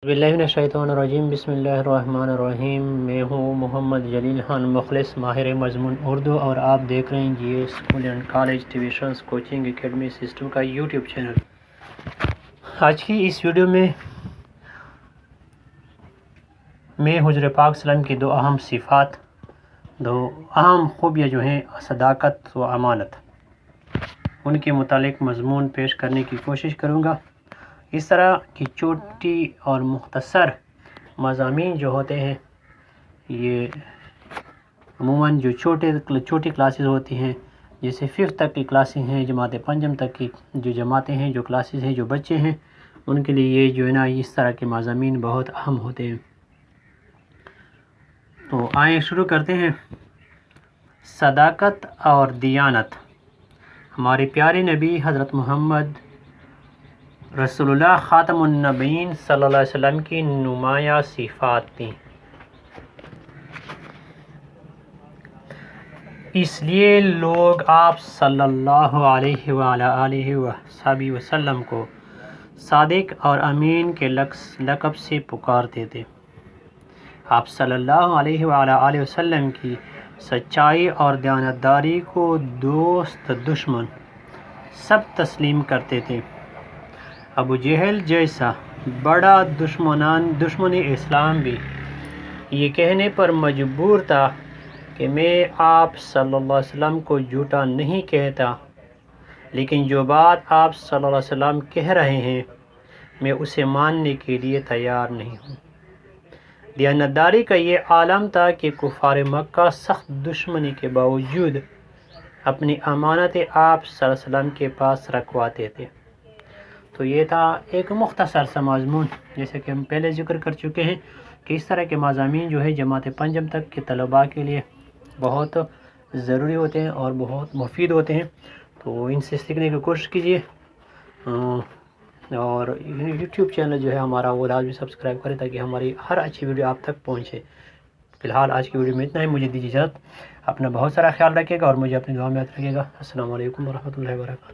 बिस्मिल्लाहिर्रहमानिर्रहीम बिस्मिल्लाहिर्रहमानिर्रहीम। मैं हूँ मोहम्मद जलील खान मुखलिस माहिर मज़मून उर्दू और आप देख रहे हैं जी school and college tuitions coaching academy system का यूट्यूब चैनल। आज की इस वीडियो में मैं हुज़ूर पाक सल्लल्लाहु अलैहि वसल्लम की दो अहम सिफ़ात, दो अहम खूबियाँ जो हैं सदाकत व अमानत, उनके मुतालिक मज़मून पेश करने की कोशिश करूँगा। इस तरह की छोटी और मुख्तसर मज़ामीन जो होते हैं, ये अमूमन जो छोटी क्लासेस होती हैं, जैसे 5th तक की क्लासेस हैं, जमात पंजम तक की जो जमातें हैं, जो क्लासेस हैं, जो बच्चे हैं, उनके लिए ये जो है ना इस तरह के मज़ामीन बहुत अहम होते हैं। तो आइए शुरू करते हैं। सदाकत और दियानत हमारे प्यारे नबी हज़रत मोहम्मद रसूलुल्लाह ख़ातमुन नबीय्यीन सल्लल्लाहु अलैहि वसल्लम की नुमाया सिफ़ात थी। इसलिए लोग आप सल्लल्लाहु अलैहि वसल्लम को सादिक और अमीन के लक़ब से पुकारते थे। आप सल्लल्लाहु अलैहि वसल्लम की सच्चाई और दयानतदारी को दोस्त दुश्मन सब तस्लीम करते थे। अबू जहल जैसा बड़ा दुश्मन इस्लाम भी ये कहने पर मजबूर था कि मैं आप सल्लल्लाहु अलैहि वसल्लम को झूठा नहीं कहता, लेकिन जो बात आप सल्लल्लाहु अलैहि वसल्लम कह रहे हैं मैं उसे मानने के लिए तैयार नहीं हूँ। दयानतदारी का ये आलम था कि कुफार मक्का सख्त दुश्मनी के बावजूद अपनी अमानत आप सल्लल्लाहु अलैहि वसल्लम के पास रखवाते थे। तो ये था एक मुख्तसर सा मज़मून, जैसे कि हम पहले ज़िक्र कर चुके हैं कि इस तरह के मज़ामीन जो है जमात पंजम तक के तलबा के लिए बहुत ज़रूरी होते हैं और बहुत मुफीद होते हैं। तो इनसे सीखने की कोशिश कीजिए और यूट्यूब चैनल जो है हमारा वो लाजमी सब्सक्राइब करें ताकि हमारी हर अच्छी वीडियो आप तक पहुँचे। फ़िलहाल आज की वीडियो में इतना ही, मुझे दीजिए इजाज़त। अपना बहुत सारा ख्याल रखिएगा और मुझे अपनी दुआ में याद रखिएगा। अस्सलामु अलैकुम व रहमतुल्लाहि व बरकातहू।